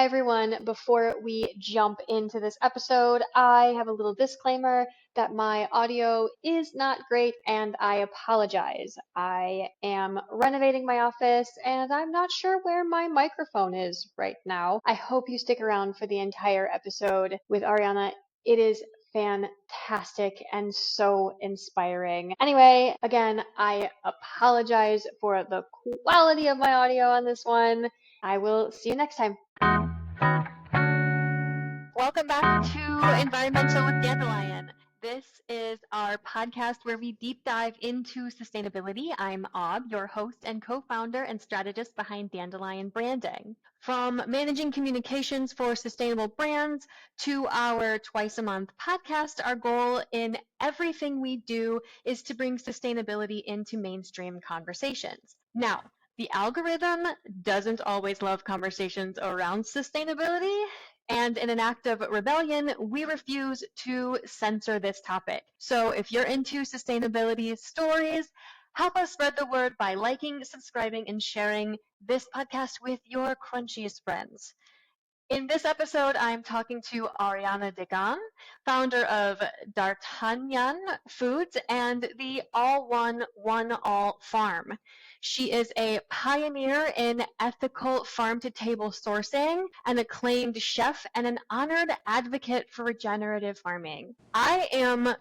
Hi everyone. Before we jump into this episode, I have a little disclaimer that my audio is not great and I apologize. I am renovating my office and I'm not sure where my microphone is right now. I hope you stick around for the entire episode with Ariana. It is fantastic and so inspiring. Anyway, again, I apologize for the quality of my audio on this one. I will see you next time. Welcome back to EnvironMental with Dandelion. This is our podcast where we deep dive into sustainability. I'm Ob, your host and co-founder and strategist behind Dandelion Branding. From managing communications for sustainable brands to our twice-a-month podcast, our goal in everything we do is to bring sustainability into mainstream conversations. Now, the algorithm doesn't always love conversations around sustainability, and in an act of rebellion, we refuse to censor this topic. So if you're into sustainability stories, help us spread the word by liking, subscribing, and sharing this podcast with your crunchiest friends. In this episode, I'm talking to Ariane Daguin, founder of D'Artagnan Foods and the All-One, One-All Farm. She is a pioneer in ethical farm-to-table sourcing, an acclaimed chef, and an honored advocate for regenerative farming. I am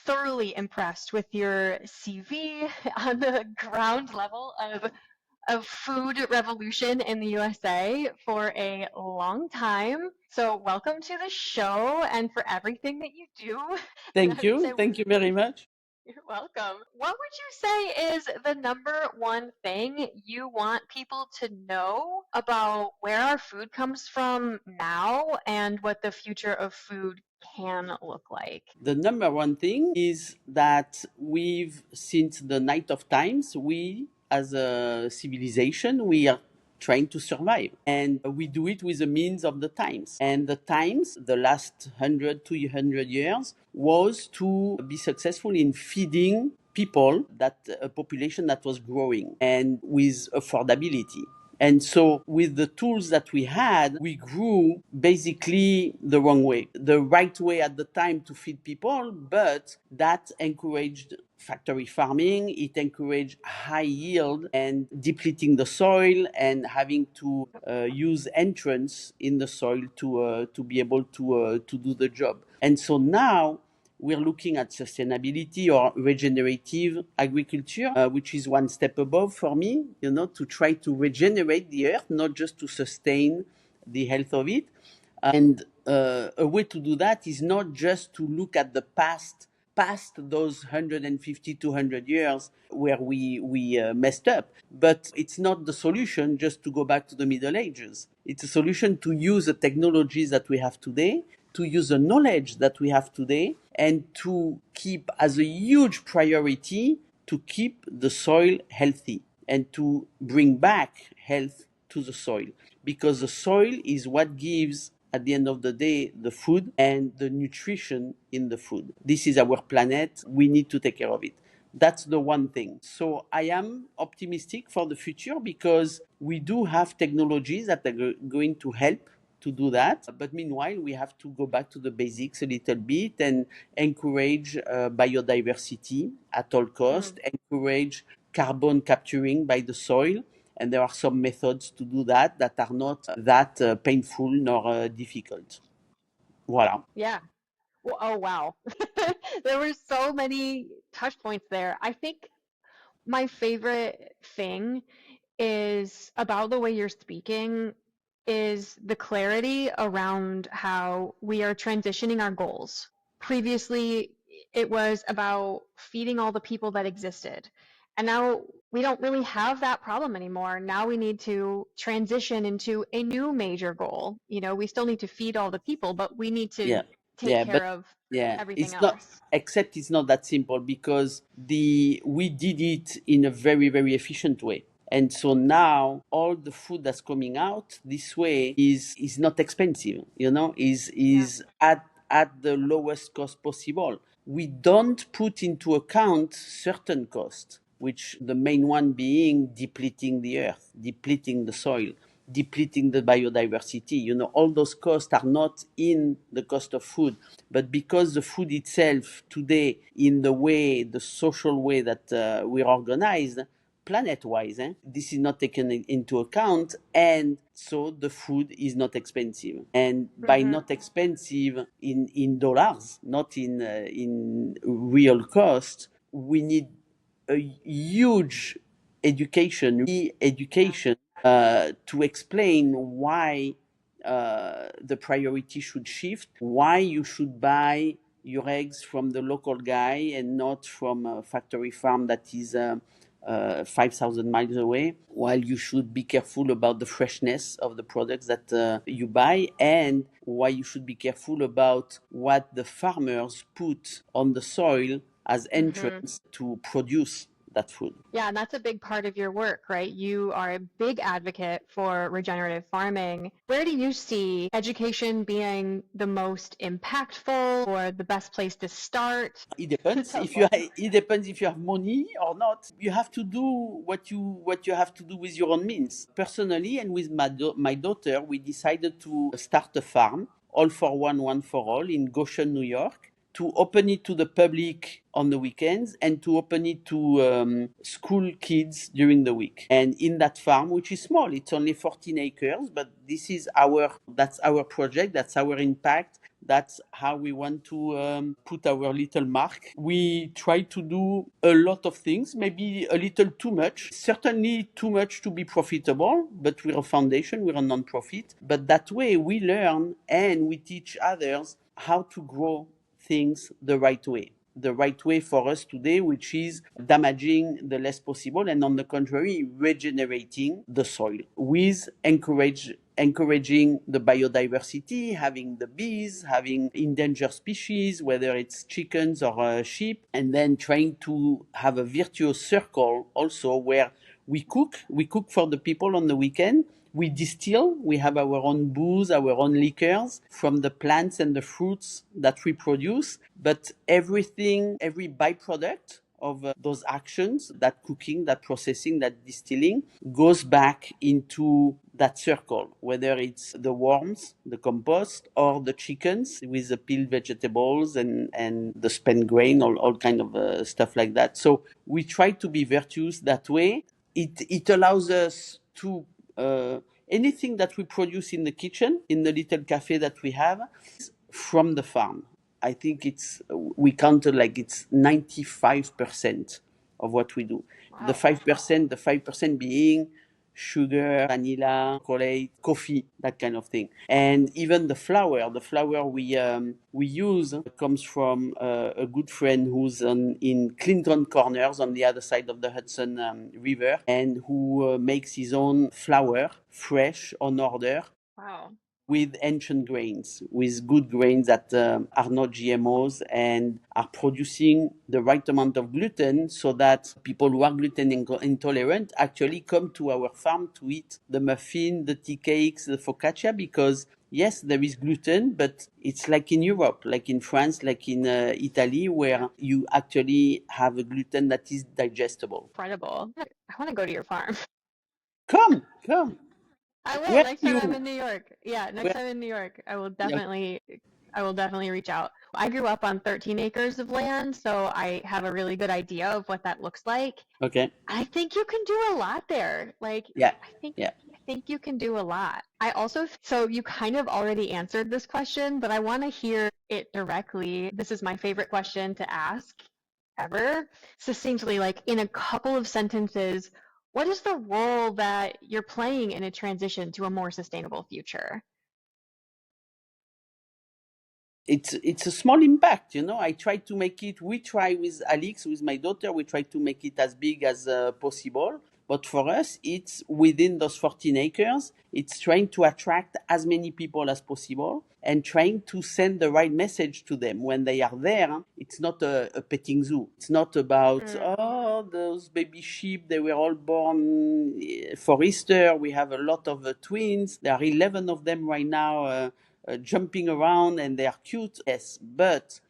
thoroughly impressed with your CV on the ground level of food revolution in the USA for a long time. So welcome to the show and for everything that you do. Thank you. Thank you very much. You're welcome. What would you say is the number one thing you want people to know about where our food comes from now and what the future of food can look like? The number one thing is that since the night of times, we as a civilization, we are trying to survive. And we do it with the means of the times. And the times, the last 100, 200 years, was to be successful in feeding people, that a population that was growing and with affordability. And so with the tools that we had, we grew basically the wrong way, the right way at the time to feed people, but that encouraged factory farming. It encouraged high yield and depleting the soil and having to use entrance in the soil to be able to do the job. And so now we're looking at sustainability or regenerative agriculture, which is one step above for me, to try to regenerate the earth, not just to sustain the health of it. And a way to do that is not just to look at the past those 150, 200 years where we messed up. But it's not the solution just to go back to the Middle Ages. It's a solution to use the technologies that we have today, to use the knowledge that we have today, and to keep as a huge priority to keep the soil healthy and to bring back health to the soil, because the soil is what gives, at the end of the day, the food and the nutrition in the food. This is our planet. We need to take care of it. That's the one thing. So I am optimistic for the future because we do have technologies that are going to help to do that. But meanwhile, we have to go back to the basics a little bit and encourage biodiversity at all costs, encourage carbon capturing by the soil. And there are some methods to do that are not that painful nor difficult. Voilà. Yeah. Well, oh, wow. There were so many touch points there. I think my favorite thing is about the way you're speaking is the clarity around how we are transitioning our goals. Previously, it was about feeding all the people that existed. And now we don't really have that problem anymore. Now we need to transition into a new major goal. We still need to feed all the people, but we need to Yeah. take Yeah. care But of yeah, everything it's not, else. except it's not that simple because we did it in a very, very efficient way. And so now all the food that's coming out this way is not expensive, is at the lowest cost possible. We don't put into account certain costs, which the main one being depleting the earth, depleting the soil. depleting the biodiversity. You know, all those costs are not in the cost of food, but because the food itself today, in the social way that we're organized, planet-wise, this is not taken into account, and so the food is not expensive. And by not expensive in dollars, not in real cost, we need a huge education to explain why the priority should shift, why you should buy your eggs from the local guy and not from a factory farm that is 5,000 miles away, while you should be careful about the freshness of the products that you buy, and why you should be careful about what the farmers put on the soil as entrance to produce that food. Yeah, and that's a big part of your work, right? You are a big advocate for regenerative farming. Where do you see education being the most impactful or the best place to start? It depends Tell if you us. it depends if you have money or not. You have to do what you have to do with your own means. Personally, and with my daughter, we decided to start a farm, all for one for all, in Goshen, New York, to open it to the public on the weekends and to open it to school kids during the week. And in that farm, which is small, it's only 14 acres, but that's our project, that's our impact. That's how we want to put our little mark. We try to do a lot of things, maybe a little too much, certainly too much to be profitable, but we're a foundation, we're a non-profit. But that way we learn and we teach others how to grow things the right way. The right way for us today, which is damaging the less possible and, on the contrary, regenerating the soil with encouraging the biodiversity, having the bees, having endangered species, whether it's chickens or sheep, and then trying to have a virtuous circle also where we cook for the people on the weekend. We distill, we have our own booze, our own liquors from the plants and the fruits that we produce. But everything, every byproduct of those actions, that cooking, that processing, that distilling, goes back into that circle, whether it's the worms, the compost, or the chickens with the peeled vegetables and the spent grain, all kind of stuff like that. So we try to be virtuous that way. It allows us to anything that we produce in the kitchen, in the little cafe that we have, from the farm. I think we counted like it's 95% of what we do. The 5% being sugar, vanilla, chocolate, coffee, that kind of thing. And even the flour we use comes from a good friend who's in Clinton Corners on the other side of the Hudson River, and who makes his own flour, fresh, on order, Wow. with ancient grains, with good grains that are not GMOs and are producing the right amount of gluten, so that people who are gluten intolerant actually come to our farm to eat the muffin, the tea cakes, the focaccia, because yes, there is gluten, but it's like in Europe, like in France, like in Italy, where you actually have a gluten that is digestible. Incredible. I want to go to your farm. Come. I will Where next time I'm you? in New York. Yeah, next Where? time in New York, Yeah, I will definitely reach out. I grew up on 13 acres of land, so I have a really good idea of what that looks like. okay. I think you can do a lot there. Like, Yeah. I think Yeah. I think you can do a lot. I also, so you kind of already answered this question, but I want to hear it directly. This is my favorite question to ask ever. Succinctly, like in a couple of sentences, what is the role that you're playing in a transition to a more sustainable future? It's a small impact, you know. I try to make it. We try with Alex, with my daughter, we try to make it as big as possible. But for us, it's within those 14 acres. It's trying to attract as many people as possible and trying to send the right message to them when they are there. It's not a petting zoo. It's not about, oh, those baby sheep, they were all born for Easter. We have a lot of twins. There are 11 of them right now. Jumping around, and they are cute, yes, but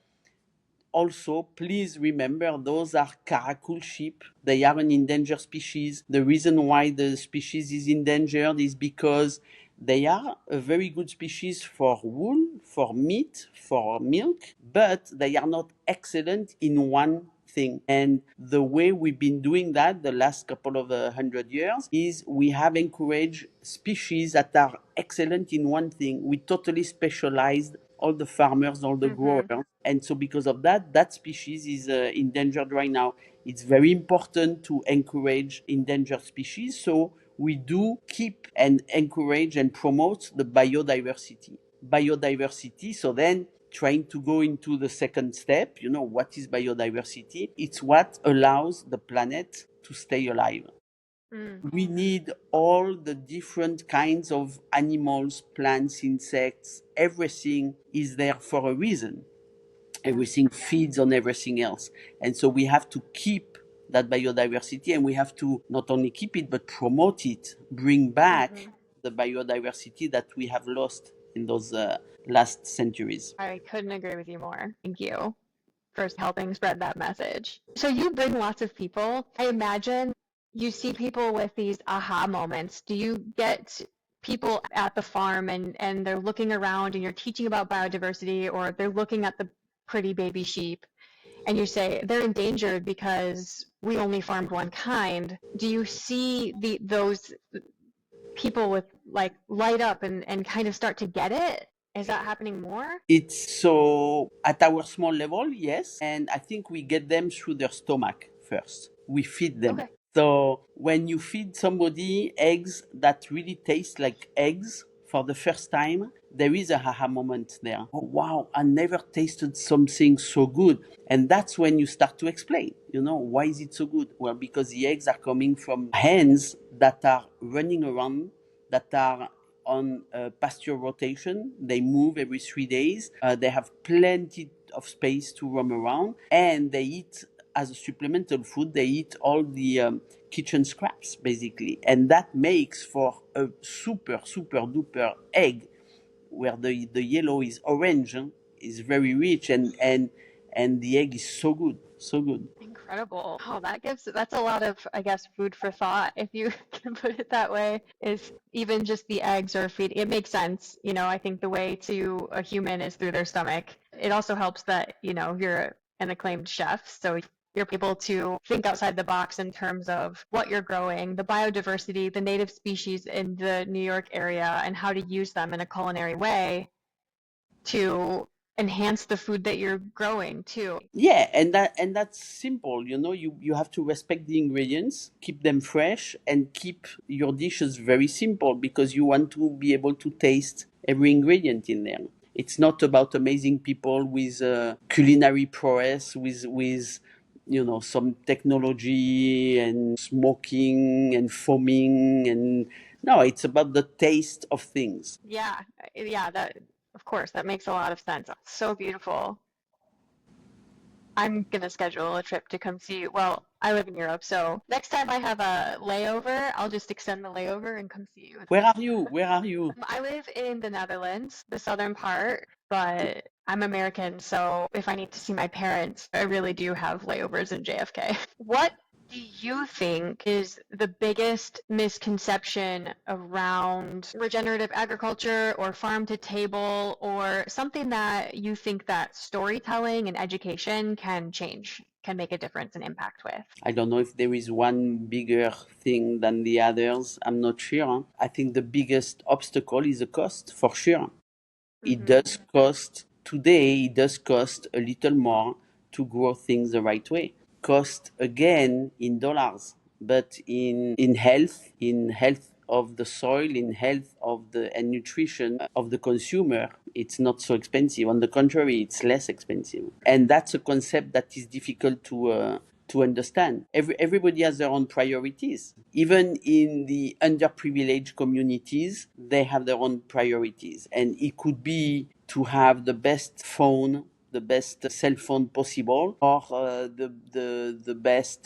also, please remember those are caracal sheep. They are an endangered species. The reason why the species is endangered is because they are a very good species for wool, for meat, for milk, but they are not excellent in one thing. And the way we've been doing that the last couple of 100 years is we have encouraged species that are excellent in one thing. We totally specialized all the farmers, all the growers. And so because of that, that species is endangered right now. It's very important to encourage endangered species. So we do keep and encourage and promote the biodiversity. Biodiversity, so then trying to go into the second step, what is biodiversity? It's what allows the planet to stay alive. We need all the different kinds of animals, plants, insects, everything is there for a reason. Everything feeds on everything else. And so we have to keep that biodiversity, and we have to not only keep it, but promote it, bring back the biodiversity that we have lost in those last centuries. I couldn't agree with you more. Thank you for helping spread that message. So you bring lots of people. I imagine you see people with these aha moments. Do you get people at the farm and they're looking around and you're teaching about biodiversity, or they're looking at the pretty baby sheep and you say they're endangered because we only farmed one kind? Do you see those people with like light up and kind of start to get it? Is that happening more? It's so at our small level, yes. And I think we get them through their stomach first. We feed them. Okay. So when you feed somebody eggs that really taste like eggs for the first time, there is a aha moment there. Oh, wow, I never tasted something so good. And that's when you start to explain, why is it so good? Well, because the eggs are coming from hens that are running around, that are on pasture rotation. They move every 3 days. They have plenty of space to roam around, and they eat as a supplemental food. They eat all the kitchen scraps basically, and that makes for a super duper egg, where the yellow is orange, is very rich, and the egg is so good, so good. Incredible. Oh, that's a lot of, I guess, food for thought, if you can put it that way, is even just the eggs or feed. It makes sense. I think the way to a human is through their stomach. It also helps that, you're an acclaimed chef. So you're able to think outside the box in terms of what you're growing, the biodiversity, the native species in the New York area, and how to use them in a culinary way to enhance the food that you're growing too. Yeah, and that's simple. You have to respect the ingredients, keep them fresh, and keep your dishes very simple, because you want to be able to taste every ingredient in there. It's not about amazing people with culinary prowess, with some technology and smoking and foaming, and no, it's about the taste of things. Yeah, that of course that makes a lot of sense. So beautiful. I'm gonna schedule a trip to come see you. Well, I live in Europe, so next time I have a layover, I'll just extend the layover and come see you. Where are you? Where are you? I live in the Netherlands, the southern part, but I'm American, so if I need to see my parents, I really do have layovers in JFK. What do you think is the biggest misconception around regenerative agriculture or farm to table, or something that you think that storytelling and education can change, can make a difference and impact with? I don't know if there is one bigger thing than the others. I'm not sure. I think the biggest obstacle is the cost, for sure. It does cost today, it does cost a little more to grow things the right way. Cost again in dollars, but in health of the soil, in health of the and nutrition of the consumer, it's not so expensive. On the contrary, it's less expensive. And that's a concept that is difficult to understand. Everybody has their own priorities. Even in the underprivileged communities, they have their own priorities. And it could be to have the best phone, the best cell phone possible, or the best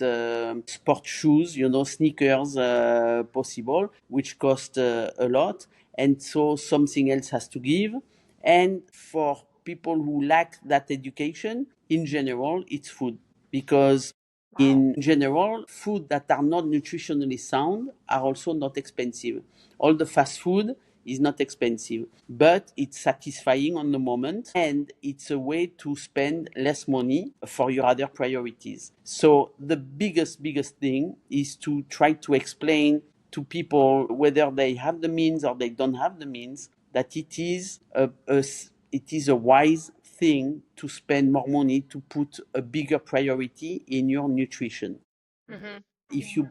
sport shoes, sneakers possible, which cost a lot. And so something else has to give. And for people who lack that education, in general, it's food. Because in general, food that are not nutritionally sound are also not expensive. All the fast food is not expensive, but it's satisfying on the moment and it's a way to spend less money for your other priorities. So the biggest thing is to try to explain to people, whether they have the means or they don't have the means, that it is a wise thing to spend more money, to put a bigger priority in your nutrition. Mm-hmm.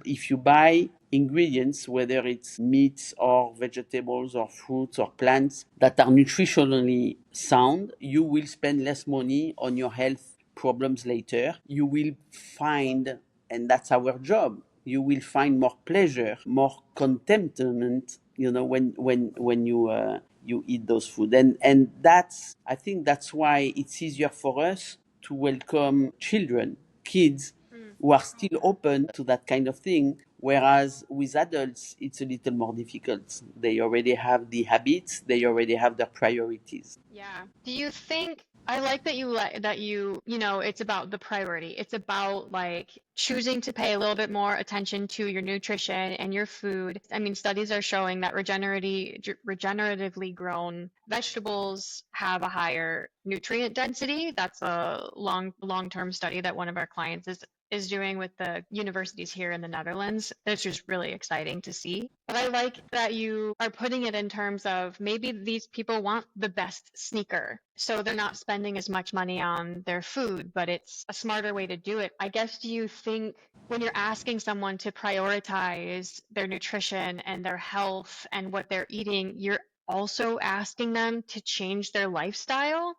If you buy ingredients, whether it's meats or vegetables or fruits or plants that are nutritionally sound, you will spend less money on your health problems later. You will find, and that's our job, you will find more pleasure, more contentment, when you eat those food. And that's, I think that's why it's easier for us to welcome children, kids, who are still open to that kind of thing. Whereas with adults, it's a little more difficult. They already have the habits, they already have their priorities. Yeah. Do you think I like that you it's about the priority. It's about like choosing to pay a little bit more attention to your nutrition and your food. I mean, studies are showing that regeneratively grown vegetables have a higher nutrient density. That's a long-term study that one of our clients is doing with the universities here in the Netherlands. It's just really exciting to see. But I like that you are putting it in terms of maybe these people want the best sneaker, so they're not spending as much money on their food, but it's a smarter way to do it. I guess, do you think when you're asking someone to prioritize their nutrition and their health and what they're eating, you're also asking them to change their lifestyle?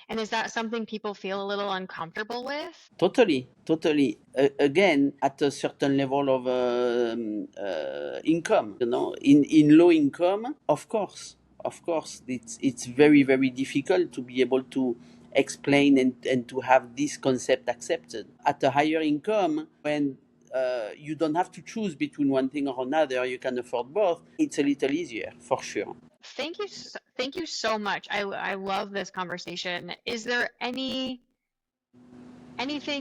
And is that something people feel a little uncomfortable with? Totally, totally. Again, at a certain level of income, in low income, of course, it's very difficult to be able to explain and to have this concept accepted. At a higher income, when you don't have to choose between one thing or another, you can afford both. It's a little easier, for sure. Thank you so much. I love this conversation. Is there anything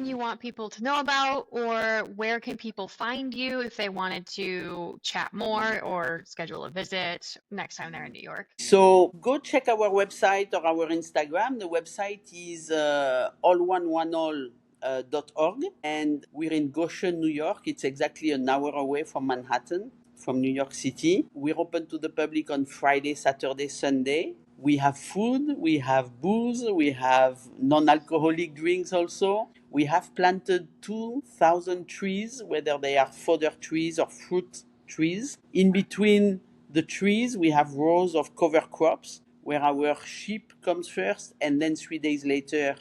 you want people to know about, or where can people find you if they wanted to chat more or schedule a visit next time they're in New York? So go check our website or our Instagram. The website is alloneoneall.org, and we're in Goshen, New York. It's exactly an hour away from Manhattan, from New York City. We're open to the public on Friday, Saturday, Sunday. We have food, we have booze, we have non-alcoholic drinks also. We have planted 2,000 trees, whether they are fodder trees or fruit trees. In between the trees, we have rows of cover crops where our sheep comes first, and then 3 days later,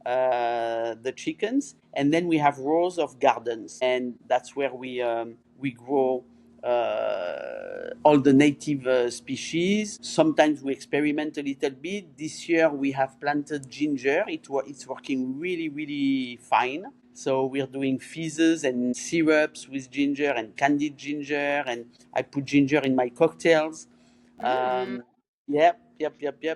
the chickens. And then we have rows of gardens, and that's where we grow all the native species. Sometimes we experiment a little bit. This year we have planted ginger. It's working really fine. So we're doing fizzes and syrups with ginger and candied ginger, and I put ginger in my cocktails. Mm. Yep.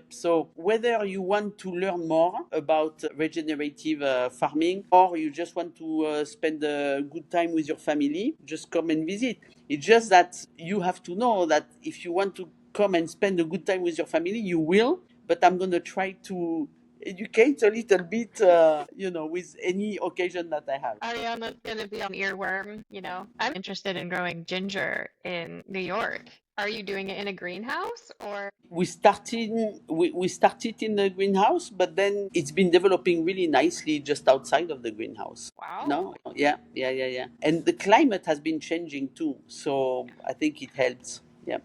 So whether you want to learn more about regenerative farming, or you just want to spend a good time with your family, just come and visit. It's just that you have to know that if you want to come and spend a good time with your family, you will. But I'm going to try to educate a little bit, with any occasion that I have. Ariana's gonna be on earworm, I'm interested in growing ginger in New York. Are you doing it in a greenhouse or? We started in the greenhouse, but then it's been developing really nicely just outside of the greenhouse. Wow. No, yeah. And the climate has been changing too, so I think it helps. Yeah.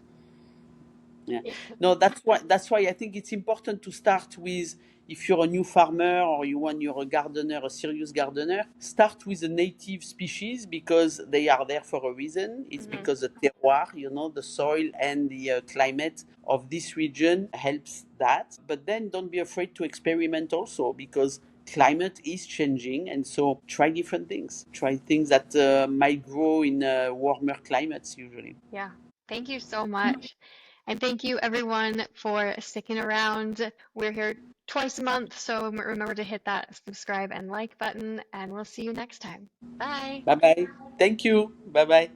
Yeah. Yeah. No, that's why I think it's important to start with, if you're a new farmer or you're a gardener, a serious gardener, start with a native species because they are there for a reason. It's Mhm. because the terroir, the soil and the climate of this region helps that. But then don't be afraid to experiment also, because climate is changing, and so try different things. Try things that might grow in warmer climates usually. Yeah. Thank you so much. And thank you everyone for sticking around. We're here twice a month. So remember to hit that subscribe and like button, and we'll see you next time. Bye. Bye bye. Thank you. Bye bye.